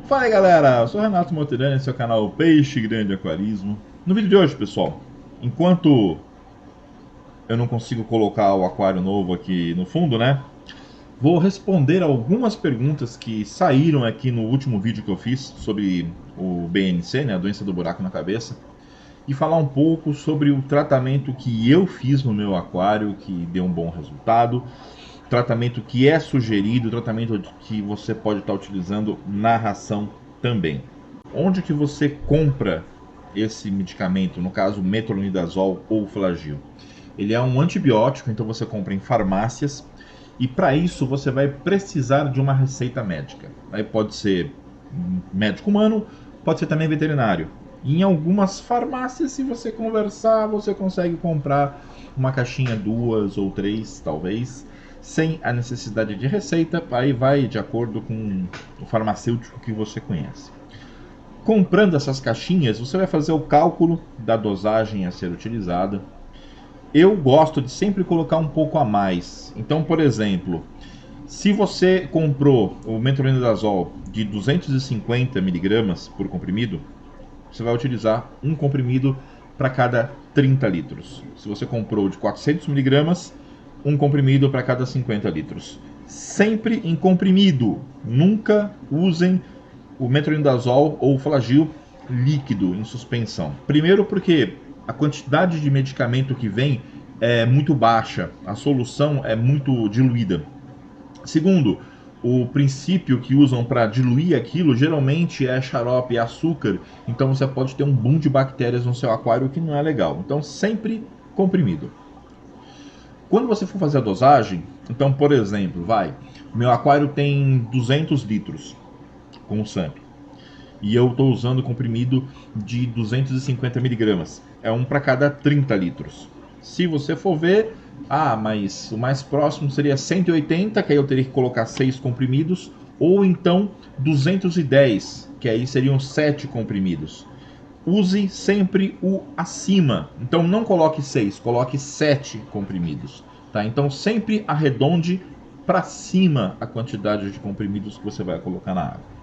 Fala aí galera, eu sou o Renato Monterani, seu canal Peixe Grande Aquarismo. No vídeo de hoje, pessoal, enquanto eu não consigo colocar o aquário novo aqui no fundo, né? Vou responder algumas perguntas que saíram aqui no último vídeo que eu fiz sobre o BNC, né, a doença do buraco na cabeça, e falar um pouco sobre o tratamento que eu fiz no meu aquário, que deu um bom resultado, tratamento que é sugerido, tratamento que você pode estar utilizando na ração também. Onde que você compra esse medicamento, no caso metronidazol ou flagyl? Ele é um antibiótico, então você compra em farmácias e para isso você vai precisar de uma receita médica. Aí pode ser médico humano, pode ser também veterinário. E em algumas farmácias, se você conversar, você consegue comprar uma caixinha, duas ou três, talvez, sem a necessidade de receita. Aí vai de acordo com o farmacêutico que você conhece. Comprando essas caixinhas, você vai fazer o cálculo da dosagem a ser utilizada. Eu gosto de sempre colocar um pouco a mais. Então, por exemplo, se você comprou o metronidazol de 250 miligramas por comprimido, você vai utilizar um comprimido para cada 30 litros. Se você comprou de 400 miligramas, um comprimido para cada 50 litros. Sempre em comprimido. Nunca usem o metronidazol ou o flagyl líquido em suspensão. Primeiro porque a quantidade de medicamento que vem é muito baixa, a solução é muito diluída. Segundo, o princípio que usam para diluir aquilo geralmente é xarope e açúcar, então você pode ter um boom de bactérias no seu aquário que não é legal. Então sempre comprimido. Quando você for fazer a dosagem, então por exemplo, meu aquário tem 200 litros com o SAMP e eu estou usando comprimido de 250 miligramas. É um para cada 30 litros. Se você for ver, mas o mais próximo seria 180, que aí eu teria que colocar 6 comprimidos, ou então 210, que aí seriam 7 comprimidos. Use sempre o acima. Então não coloque 6, coloque 7 comprimidos. Tá? Então sempre arredonde para cima a quantidade de comprimidos que você vai colocar na água.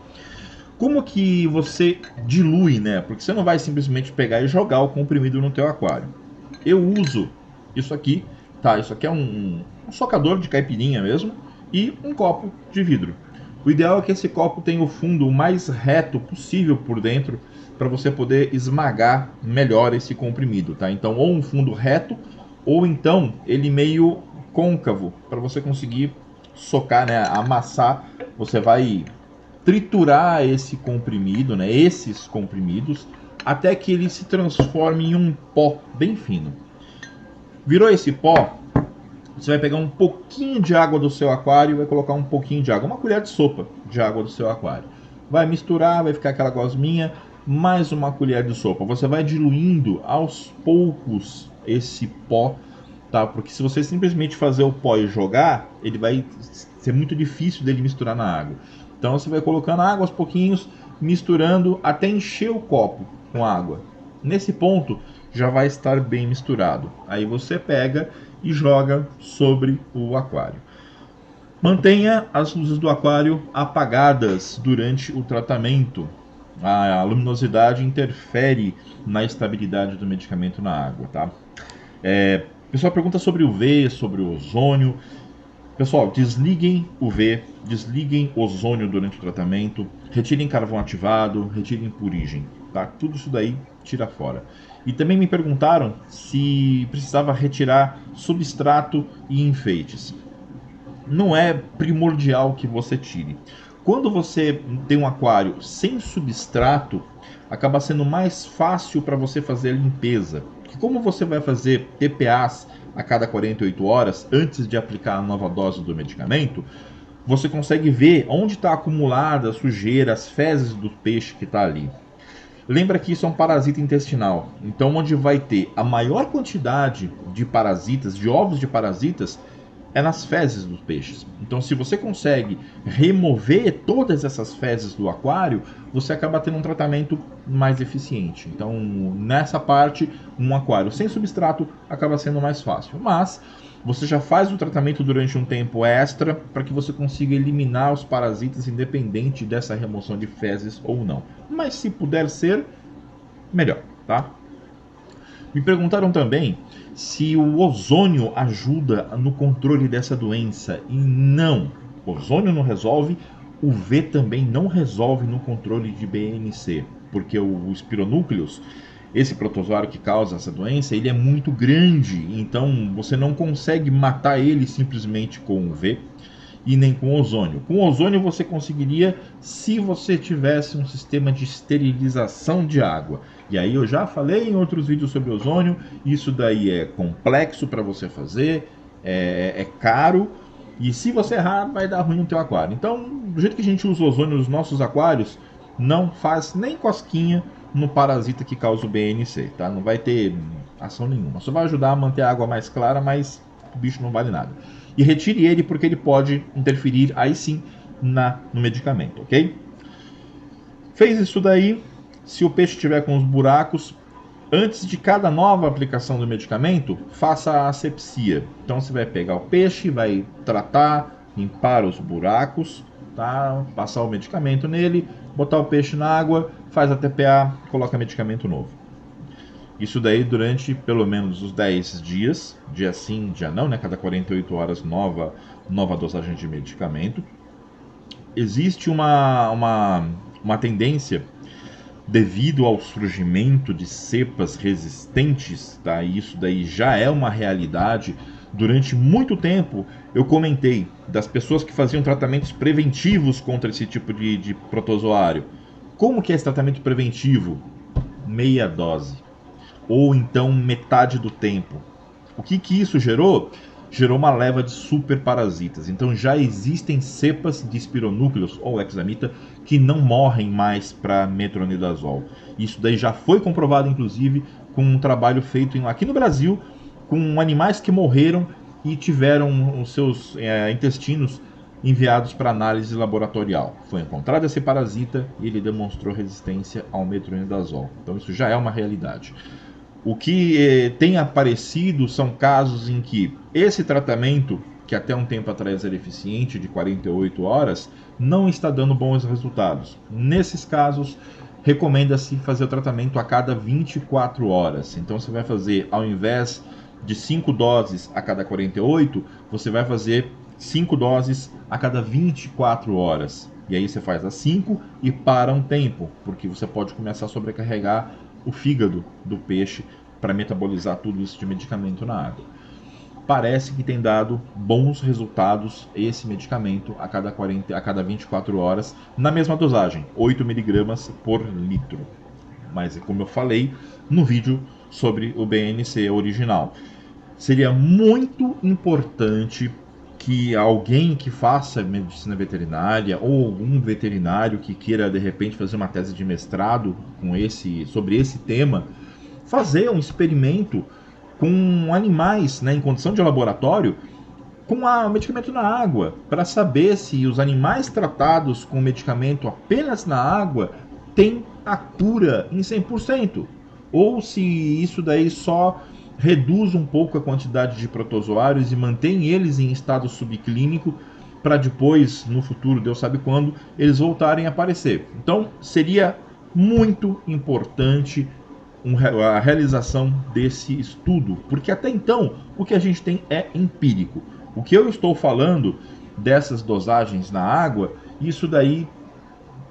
Como que você dilui, né? Porque você não vai simplesmente pegar e jogar o comprimido no teu aquário. Eu uso isso aqui, tá? Isso aqui é um socador de caipirinha mesmo e um copo de vidro. O ideal é que esse copo tenha o fundo o mais reto possível por dentro para você poder esmagar melhor esse comprimido, tá? Então, ou um fundo reto ou então ele meio côncavo para você conseguir socar, né? Amassar. Você vai triturar esse comprimido, né, esses comprimidos, até que ele se transforme em um pó bem fino. Virou esse pó, você vai pegar um pouquinho de água do seu aquário e vai colocar um pouquinho de água, uma colher de sopa de água do seu aquário. Vai misturar, vai ficar aquela gosminha, mais uma colher de sopa. Você vai diluindo aos poucos esse pó, tá? Porque se você simplesmente fazer o pó e jogar, ele vai ser muito difícil dele misturar na água. Então você vai colocando água aos pouquinhos, misturando até encher o copo com água. Nesse ponto já vai estar bem misturado. Aí você pega e joga sobre o aquário. Mantenha as luzes do aquário apagadas durante o tratamento. A luminosidade interfere na estabilidade do medicamento na água, tá? O pessoal pergunta sobre o UV, sobre o ozônio. Pessoal, desliguem UV, desliguem ozônio durante o tratamento, retirem carvão ativado, retirem purigem, tá? Tudo isso daí tira fora. E também me perguntaram se precisava retirar substrato e enfeites. Não é primordial que você tire. Quando você tem um aquário sem substrato, acaba sendo mais fácil para você fazer a limpeza. Porque como você vai fazer TPAs a cada 48 horas antes de aplicar a nova dose do medicamento, você consegue ver onde está acumulada a sujeira, as fezes do peixe que está ali. Lembra que isso é um parasita intestinal, então onde vai ter a maior quantidade de parasitas, de ovos de parasitas, é nas fezes dos peixes. Então, se você consegue remover todas essas fezes do aquário, você acaba tendo um tratamento mais eficiente. Então, nessa parte, um aquário sem substrato acaba sendo mais fácil. Mas você já faz o tratamento durante um tempo extra para que você consiga eliminar os parasitas independente dessa remoção de fezes ou não. Mas se puder ser, melhor, tá? Me perguntaram também se o ozônio ajuda no controle dessa doença. E não, o ozônio não resolve, o V também não resolve no controle de BNC, porque o espironúcleos, esse protozoário que causa essa doença, ele é muito grande, então você não consegue matar ele simplesmente com o V e nem com ozônio. Com ozônio você conseguiria se você tivesse um sistema de esterilização de água. E aí eu já falei em outros vídeos sobre ozônio, isso daí é complexo para você fazer, é caro, e se você errar vai dar ruim no teu aquário. Então, do jeito que a gente usa ozônio nos nossos aquários, não faz nem cosquinha no parasita que causa o BNC, tá? Não vai ter ação nenhuma. Só vai ajudar a manter a água mais clara, mas o bicho não vale nada. E retire ele porque ele pode interferir aí sim no medicamento, ok? Fez isso daí, se o peixe tiver com os buracos, antes de cada nova aplicação do medicamento, faça a asepsia. Então você vai pegar o peixe, vai tratar, limpar os buracos, tá? Passar o medicamento nele, botar o peixe na água, faz a TPA, coloca medicamento novo. Isso daí durante pelo menos os 10 dias, dia sim, dia não, né? Cada 48 horas nova dosagem de medicamento. Existe uma tendência devido ao surgimento de cepas resistentes, tá? Isso daí já é uma realidade. Durante muito tempo eu comentei das pessoas que faziam tratamentos preventivos contra esse tipo de protozoário. Como que é esse tratamento preventivo? Meia dose. Ou então metade do tempo. O que isso gerou? Gerou uma leva de superparasitas. Então já existem cepas de espironúcleos ou hexamita que não morrem mais para metronidazol. Isso daí já foi comprovado, inclusive, com um trabalho feito aqui no Brasil, com animais que morreram e tiveram os seus intestinos enviados para análise laboratorial. Foi encontrado esse parasita e ele demonstrou resistência ao metronidazol. Então isso já é uma realidade. O que tem aparecido são casos em que esse tratamento, que até um tempo atrás era eficiente, de 48 horas, não está dando bons resultados. Nesses casos, recomenda-se fazer o tratamento a cada 24 horas. Então você vai fazer, ao invés de 5 doses a cada 48, você vai fazer 5 doses a cada 24 horas. E aí você faz as 5 e para um tempo, porque você pode começar a sobrecarregar o fígado do peixe para metabolizar tudo isso de medicamento na água. Parece que tem dado bons resultados esse medicamento a cada 24 horas, na mesma dosagem, 8 mg por litro. Mas como eu falei no vídeo sobre o BNC original, seria muito importante que alguém que faça medicina veterinária ou algum veterinário que queira de repente fazer uma tese de mestrado sobre esse tema, fazer um experimento com animais, né, em condição de laboratório, com o medicamento na água, para saber se os animais tratados com medicamento apenas na água têm a cura em 100%, ou se isso daí só reduz um pouco a quantidade de protozoários e mantém eles em estado subclínico para depois, no futuro, Deus sabe quando, eles voltarem a aparecer. Então, seria muito importante a realização desse estudo, porque até então o que a gente tem é empírico. O que eu estou falando dessas dosagens na água, isso daí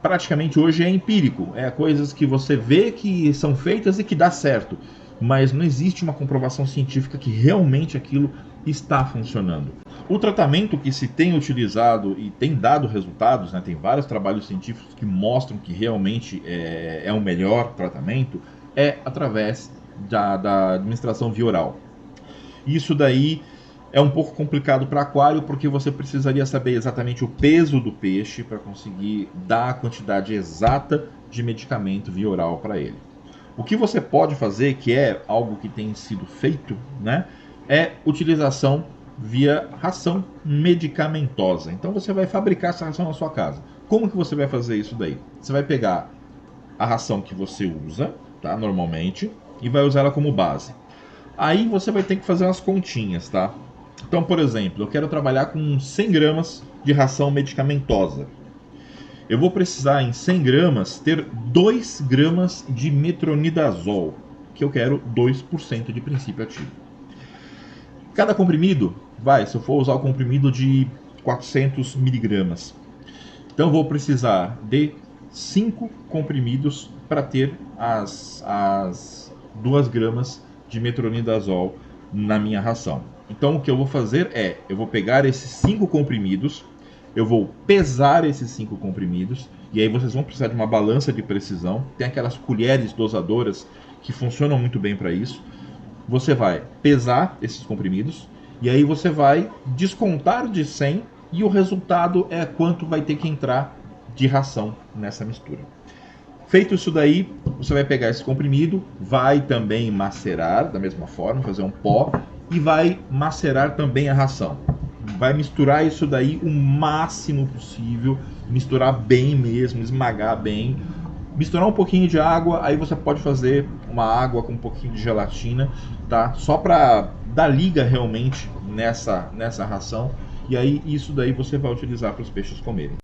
praticamente hoje é empírico. É coisas que você vê que são feitas e que dá certo, mas não existe uma comprovação científica que realmente aquilo está funcionando. O tratamento que se tem utilizado e tem dado resultados, né, tem vários trabalhos científicos que mostram que realmente é o melhor tratamento, é através da administração via oral. Isso daí é um pouco complicado para aquário, porque você precisaria saber exatamente o peso do peixe para conseguir dar a quantidade exata de medicamento via oral para ele. O que você pode fazer, que é algo que tem sido feito, né, é utilização via ração medicamentosa. Então você vai fabricar essa ração na sua casa. Como que você vai fazer isso daí? Você vai pegar a ração que você usa, tá, normalmente, e vai usar ela como base. Aí você vai ter que fazer umas continhas, tá? Então, por exemplo, eu quero trabalhar com 100 gramas de ração medicamentosa. Eu vou precisar, em 100 gramas, ter 2 gramas de metronidazol, que eu quero 2% de princípio ativo. Cada comprimido, se eu for usar o comprimido de 400 miligramas, então eu vou precisar de 5 comprimidos para ter as 2 gramas de metronidazol na minha ração. Então o que eu vou fazer é, eu vou pegar esses 5 comprimidos, eu vou pesar esses 5 comprimidos, e aí vocês vão precisar de uma balança de precisão. Tem aquelas colheres dosadoras que funcionam muito bem para isso. Você vai pesar esses comprimidos, e aí você vai descontar de 100, e o resultado é quanto vai ter que entrar de ração nessa mistura. Feito isso daí, você vai pegar esse comprimido, vai também macerar da mesma forma, fazer um pó, e vai macerar também a ração. Vai misturar isso daí o máximo possível, misturar bem mesmo, esmagar bem, misturar um pouquinho de água, aí você pode fazer uma água com um pouquinho de gelatina, tá? Só para dar liga realmente nessa ração, e aí isso daí você vai utilizar para os peixes comerem.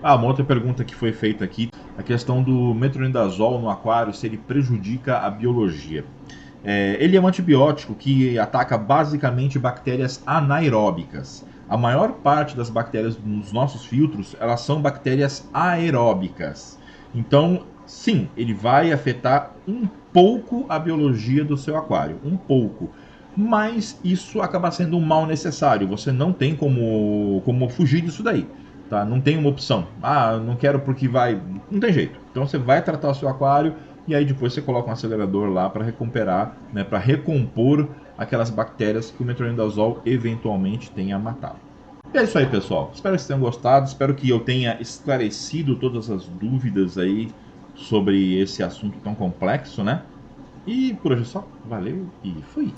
Uma outra pergunta que foi feita aqui, a questão do metronidazol no aquário, se ele prejudica a biologia. Ele é um antibiótico que ataca basicamente bactérias anaeróbicas. A maior parte das bactérias nos nossos filtros, elas são bactérias aeróbicas. Então, sim, ele vai afetar um pouco a biologia do seu aquário, um pouco. Mas isso acaba sendo um mal necessário, você não tem como fugir disso daí. Tá? Não tem uma opção. Não quero porque vai... Não tem jeito. Então você vai tratar o seu aquário e aí depois você coloca um acelerador lá para recuperar, né, para recompor aquelas bactérias que o metronidazol eventualmente tenha matado. E é isso aí, pessoal. Espero que vocês tenham gostado. Espero que eu tenha esclarecido todas as dúvidas aí sobre esse assunto tão complexo, né? E por hoje é só. Valeu e fui!